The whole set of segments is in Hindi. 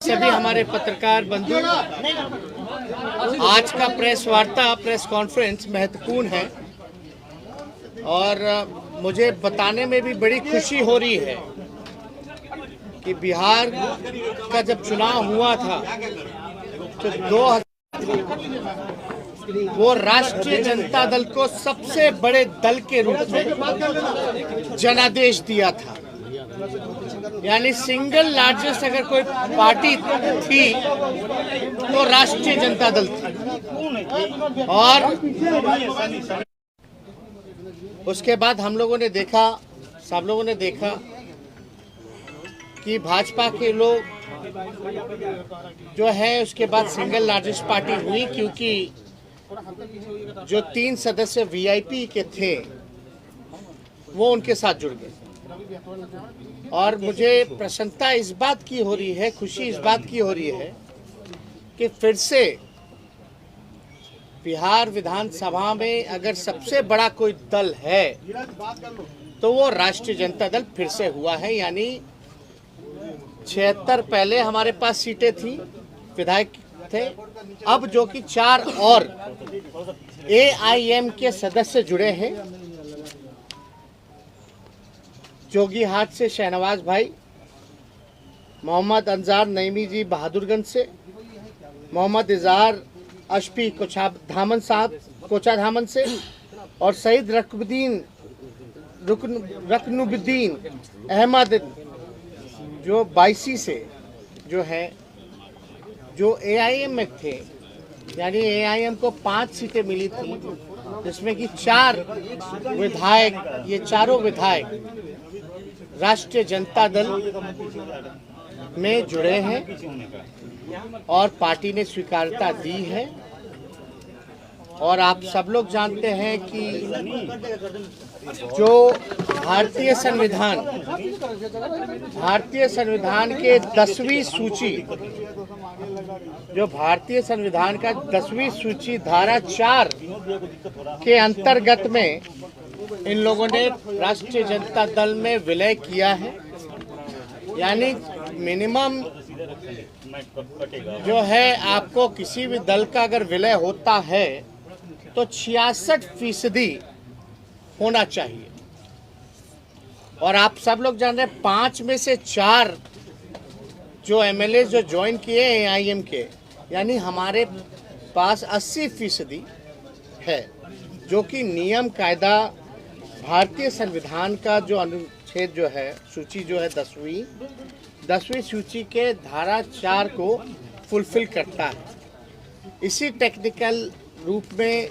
सभी हमारे पत्रकार बंधु, आज का प्रेस वार्ता, प्रेस कॉन्फ्रेंस महत्वपूर्ण है और मुझे बताने में भी बड़ी खुशी हो रही है कि बिहार का जब चुनाव हुआ था तो 2000 वो राष्ट्रीय जनता दल को सबसे बड़े दल के रूप में जनादेश दिया था। यानी सिंगल लार्जेस्ट अगर कोई पार्टी थी तो राष्ट्रीय जनता दल थी। और उसके बाद हम लोगों ने देखा, सब लोगों ने देखा कि भाजपा के लोग जो है उसके बाद सिंगल लार्जेस्ट पार्टी हुई, क्योंकि जो 3 सदस्य वीआईपी के थे वो उनके साथ जुड़ गए। और मुझे प्रसन्नता इस बात की हो रही है, खुशी इस बात की हो रही है कि फिर से बिहार विधानसभा में अगर सबसे बड़ा कोई दल है तो वो राष्ट्रीय जनता दल फिर से हुआ है। यानी 76 पहले हमारे पास सीटें थी, विधायक थे, अब जो कि 4 और एआईएम के सदस्य जुड़े हैं। जोगीहाट से शहनवाज भाई, मोहम्मद अंजार नईमी जी बहादुरगंज से, मोहम्मद इजहार अशफी कोचाधामन साहब कोचाधामन से, और सईद रकनुद्दीन अहमद जो 22 से जो है, जो एआईएम में थे। यानी एआईएम को 5 सीटें मिली थी, जिसमें कि 4 विधायक, ये चारों विधायक राष्ट्रीय जनता दल में जुड़े हैं और पार्टी ने स्वीकार्यता दी है। और आप सब लोग जानते हैं कि जो भारतीय संविधान के 10वीं सूची, जो भारतीय संविधान का 10वीं सूची धारा 4 के अंतर्गत में इन लोगों ने राष्ट्रीय जनता दल में विलय किया है। यानी मिनिमम जो है, आपको किसी भी दल का अगर विलय होता है तो 66% होना चाहिए। और आप सब लोग जान रहे हैं 5 में से 4 जो एमएलए जो ज्वाइन किए एआईएम के, यानी हमारे पास 80% है, जो कि नियम कायदा भारतीय संविधान का जो अनुच्छेद जो है, सूची जो है 10वीं सूची के धारा 4 को फुलफिल करता है। इसी टेक्निकल रूप में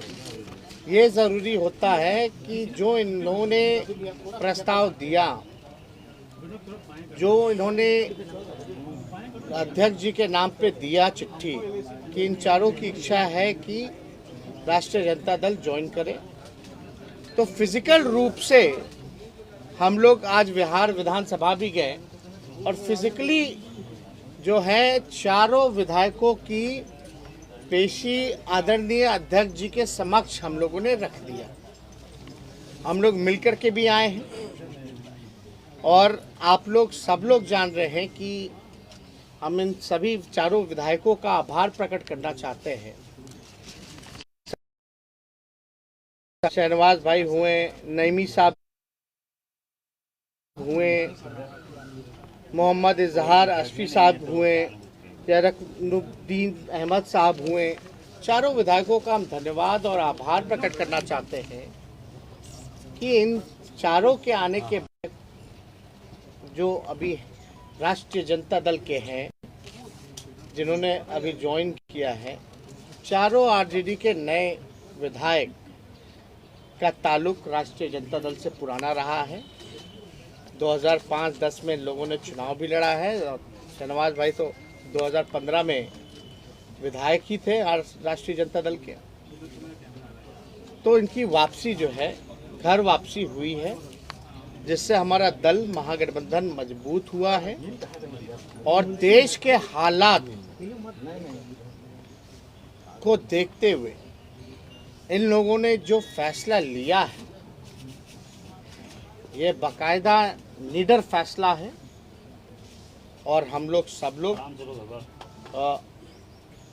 ये ज़रूरी होता है कि जो इन्होंने प्रस्ताव दिया, जो इन्होंने अध्यक्ष जी के नाम पे दिया चिट्ठी, कि इन चारों की इच्छा है कि राष्ट्रीय जनता दल ज्वाइन करे, तो फिजिकल रूप से हम लोग आज बिहार विधानसभा भी गए और फिजिकली जो है चारों विधायकों की पेशी आदरणीय अध्यक्ष जी के समक्ष हम लोगों ने रख दिया। हम लोग मिलकर के भी आए हैं और आप लोग सब लोग जान रहे हैं कि हम इन सभी चारों विधायकों का आभार प्रकट करना चाहते हैं। शहनवाज भाई हुए, नईमी साहब हुए, मोहम्मद इजहार अशफी साहब हुए, रकनुद्दीन अहमद साहब हुए, चारों विधायकों का हम धन्यवाद और आभार प्रकट करना चाहते हैं कि इन चारों के आने के बाद जो अभी राष्ट्रीय जनता दल के हैं, जिन्होंने अभी ज्वाइन किया है, चारों आरजेडी के नए विधायक का ताल्लुक राष्ट्रीय जनता दल से पुराना रहा है। 2005-10 में लोगों ने चुनाव भी लड़ा है और शहनवाज भाई तो 2015 में विधायक ही थे राष्ट्रीय जनता दल के। तो इनकी वापसी जो है, घर वापसी हुई है, जिससे हमारा दल महागठबंधन मजबूत हुआ है। और देश के हालात को देखते हुए इन लोगों ने जो फैसला लिया है, ये बाकायदा निडर फैसला है और हम लोग सब लोग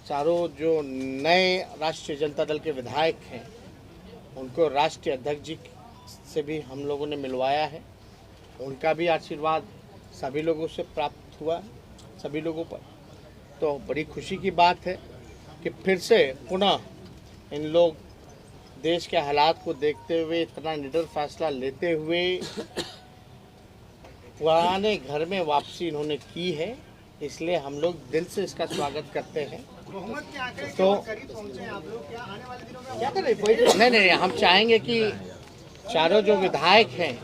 चारों जो नए राष्ट्रीय जनता दल के विधायक हैं उनको राष्ट्रीय अध्यक्ष जी से भी हम लोगों ने मिलवाया है। उनका भी आशीर्वाद सभी लोगों से प्राप्त हुआ सभी लोगों पर। तो बड़ी खुशी की बात है कि फिर से पुनः इन लोग देश के हालात को देखते हुए इतना निडर फैसला लेते हुए पुराने घर में वापसी इन्होंने की है, इसलिए हम लोग दिल से इसका स्वागत करते हैं। तो नहीं, हम चाहेंगे कि चारों जो विधायक हैं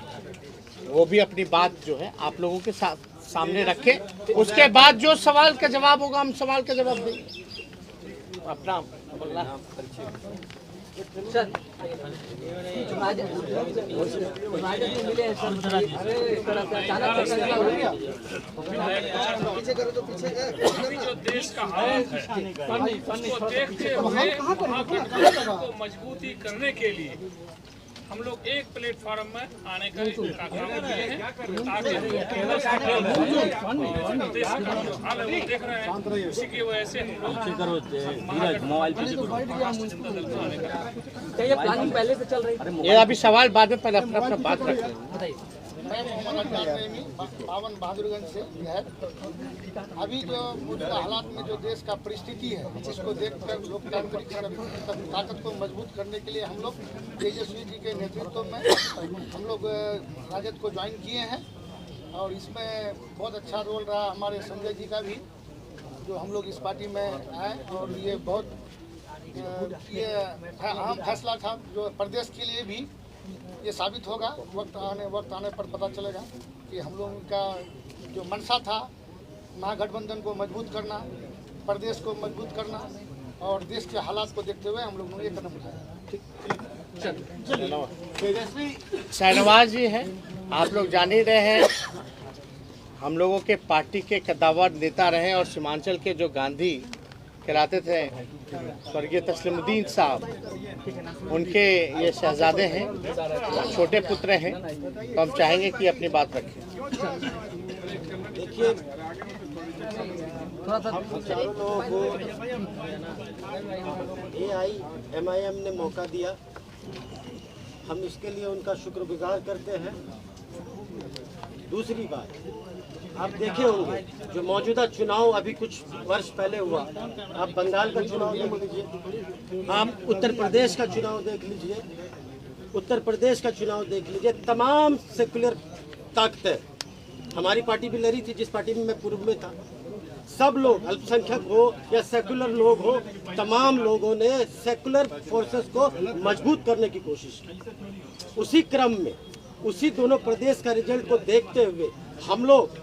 वो भी अपनी बात जो है आप लोगों के सामने रखें। उसके बाद जो सवाल का जवाब होगा हम सवाल का जवाब देंगे। अपना सर जो देश का हालत है उसको देखते हुए महागठबंधन को मजबूती करने के लिए हम लोग एक प्लेटफॉर्म में आने का काम किए हैं ताकि देश का जो हाल है वो देख रहे हैं। इसी की वजह से हम लोग प्लानिंग पहले से चल रही है। ये अभी सवाल बाद में, पहले अपना बात रखें। मैं मोहम्मद पावन बहादुरगंज से विधायक। अभी जो मौजूदा हालात में जो देश का परिस्थिति है जिसको देखकर लोकतांत्रिक ताकत को मजबूत करने के लिए हम लोग तेजस्वी जी के नेतृत्व में हम लोग राजद को ज्वाइन किए हैं और इसमें बहुत अच्छा रोल रहा हमारे संजय जी का भी, जो हम लोग इस पार्टी में आए और ये बहुत ये अहम फैसला था जो प्रदेश के लिए भी ये साबित होगा। वक्त आने पर पता चलेगा कि हम लोगों का जो मनसा था महागठबंधन को मजबूत करना, प्रदेश को मजबूत करना और देश के हालात को देखते हुए हम लोगों ने ये कदम उठाया। तेजस्वी शाहनवाज जी हैं, आप लोग जान ही रहे हैं, हम लोगों के पार्टी के कद्दावर नेता रहे और सीमांचल के जो गांधी कहलाते थे स्वर्गीय तस्लीमुद्दीन साहब, उनके ये शहजादे हैं, छोटे पुत्र हैं। तो हम चाहेंगे कि अपनी बात रखें। देखिए, चारों लोगों को MIM ने मौका दिया, हम इसके लिए उनका शुक्रगुजार करते हैं। दूसरी बात, आप देखे होंगे जो मौजूदा चुनाव अभी कुछ वर्ष पहले हुआ, आप बंगाल का चुनाव देख लीजिए, आप उत्तर प्रदेश का चुनाव देख लीजिए, उत्तर प्रदेश का चुनाव देख लीजिए, तमाम सेकुलर ताकतें, हमारी पार्टी भी लड़ी थी जिस पार्टी में मैं पूर्व में था, सब लोग अल्पसंख्यक हो या सेकुलर लोग हो, तमाम लोगों ने सेकुलर फोर्सेस को मजबूत करने की कोशिश की। उसी क्रम में उसी दोनों प्रदेश का रिजल्ट को देखते हुए हम लोग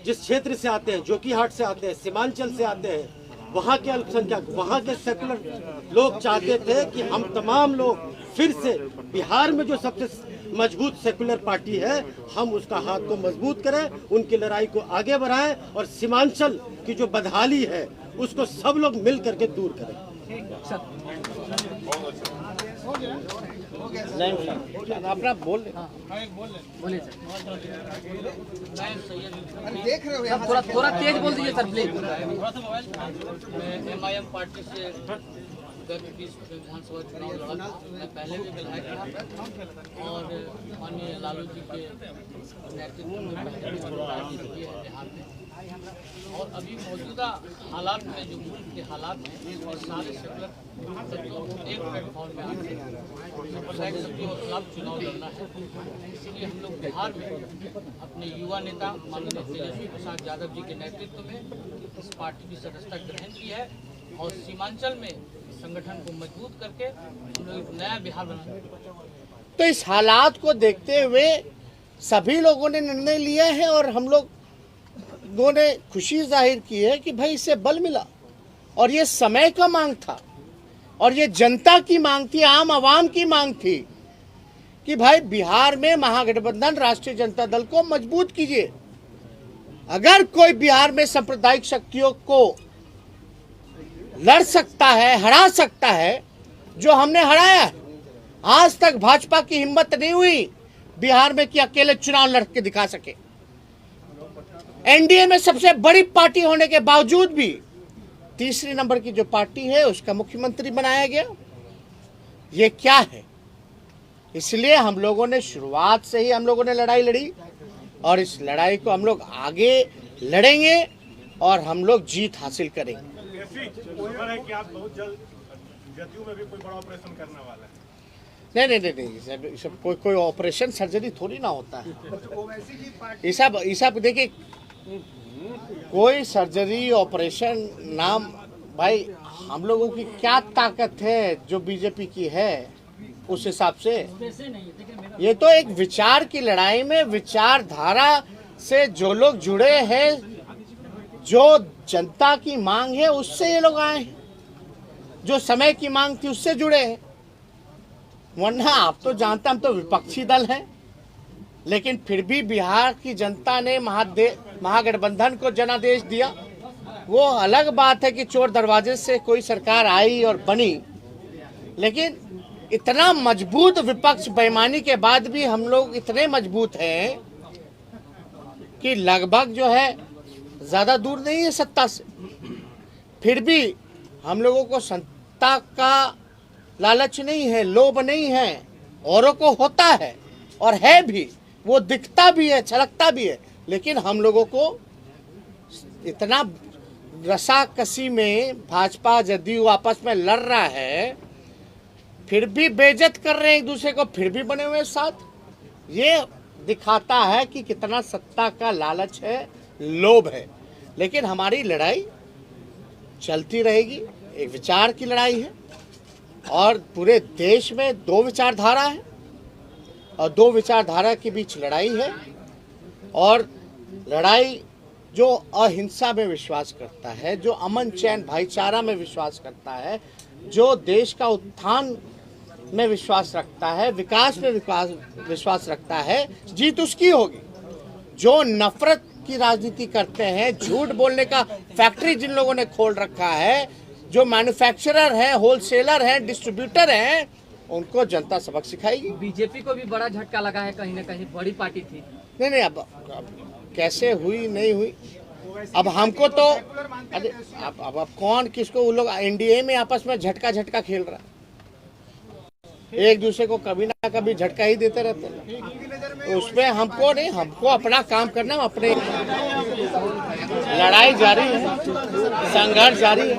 जिस क्षेत्र से आते हैं, जोकीहाट से आते हैं, सीमांचल से आते हैं, वहाँ के अल्पसंख्यक, वहाँ के सेकुलर लोग चाहते थे कि हम तमाम लोग फिर से बिहार में जो सबसे मजबूत सेकुलर पार्टी है हम उसका हाथ को मजबूत करें, उनकी लड़ाई को आगे बढ़ाएं और सीमांचल की जो बदहाली है उसको सब लोग मिल करके दूर करें। अपना बोल बोलिए सर। देख रहे हो थोड़ा तेज बोल दीजिए सर प्लीज। MIM पार्टी से गत 20 विधानसभा चुनाव लड़ा, मैं पहले भी विधायक था और माननीय लालू जी के नेतृत्व में पहले भी राजनीति की है बिहार में। और अभी मौजूदा हालात में जो मुल्क के हालात हैं और सारे सेकुलर एक प्लेटफॉर्म में आते हैं, सांप्रदायिक शक्तियों के खिलाफ चुनाव लड़ना है। इसलिए हम लोग बिहार में अपने युवा नेता माननीय तेजस्वी प्रसाद यादव जी के नेतृत्व में इस पार्टी की सदस्यता ग्रहण की है और सीमांचल में संगठन को मजबूत करके हम लोग एक नया बिहार बनाना। तो इस हालात को देखते हुए सभी लोगों ने निर्णय लिया है और हम लोगों ने खुशी जाहिर की है कि भाई इससे बल मिला और ये समय का मांग था और ये जनता की मांग थी, आम आवाम की मांग थी कि भाई बिहार में महागठबंधन राष्ट्रीय जनता दल को मजबूत कीजिए। अगर कोई बिहार में सांप्रदायिक शक्तियों को लड़ सकता है, हरा सकता है, जो हमने हराया है। आज तक भाजपा की हिम्मत नहीं हुई बिहार में कि अकेले चुनाव लड़ के दिखा सके। एनडीए में सबसे बड़ी पार्टी होने के बावजूद भी तीसरी नंबर की जो पार्टी है उसका मुख्यमंत्री बनाया गया। ये क्या है? इसलिए हम लोगों ने शुरुआत से ही हम लोगों ने लड़ाई लड़ी और इस लड़ाई को हम लोग आगे लड़ेंगे और हम लोग जीत हासिल करेंगे। है कि आप बहुत जल्द जदयू में भी कोई बड़ा ऑपरेशन करने वाला है। नहीं, सब कोई ऑपरेशन सर्जरी थोड़ी ना होता है। ये सब देखिए, कोई सर्जरी ऑपरेशन नाम, भाई हम लोगों की क्या ताकत है जो बीजेपी की है उस हिसाब से। ये तो एक विचार की लड़ाई में विचारधारा से जो लोग जुड़े हैं, जो जनता की मांग है उससे ये लोग आए हैं, जो समय की मांग थी उससे जुड़े हैं। वरना आप तो जानते, हम तो विपक्षी दल हैं, लेकिन फिर भी बिहार की जनता ने महागठबंधन को जनादेश दिया। वो अलग बात है कि चोर दरवाजे से कोई सरकार आई और बनी, लेकिन इतना मजबूत विपक्ष बेईमानी के बाद भी हम लोग इतने मजबूत हैं कि लगभग जो है ज्यादा दूर नहीं है सत्ता से। फिर भी हम लोगों को सत्ता का लालच नहीं है, लोभ नहीं है। औरों को होता है और है भी, वो दिखता भी है, छलकता भी है, लेकिन हम लोगों को इतना रसाकसी में भाजपा जदयू आपस में लड़ रहा है, फिर भी बेइज्जत कर रहे हैं एक दूसरे को, फिर भी बने हुए साथ। ये दिखाता है कि कितना सत्ता का लालच है, लोभ है। लेकिन हमारी लड़ाई चलती रहेगी। एक विचार की लड़ाई है और पूरे देश में दो विचारधारा है और दो विचारधारा के बीच लड़ाई है। और लड़ाई जो अहिंसा में विश्वास करता है, जो अमन चैन भाईचारा में विश्वास करता है, जो देश का उत्थान में विश्वास रखता है, विकास में विश्वास रखता है, जीत उसकी होगी। जो नफरत की राजनीति करते हैं, झूठ बोलने का फैक्ट्री जिन लोगों ने खोल रखा है, जो मैन्युफैक्चरर हैं, होलसेलर हैं, डिस्ट्रीब्यूटर हैं, उनको जनता सबक सिखाएगी। बीजेपी को भी बड़ा झटका लगा है, कहीं ना कहीं बड़ी पार्टी थी। नहीं, अब कैसे हुई नहीं हुई, अब हमको तो अरे अब कौन किसको, वो लोग एनडीए में आपस में झटका खेल रहा है, एक दूसरे को कभी ना कभी झटका ही देते रहते हैं। उसमें हमको नहीं, हमको अपना काम करना, अपने लड़ाई जारी है, संघर्ष जारी है,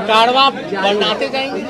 कारवां बढ़ाते जाएंगे।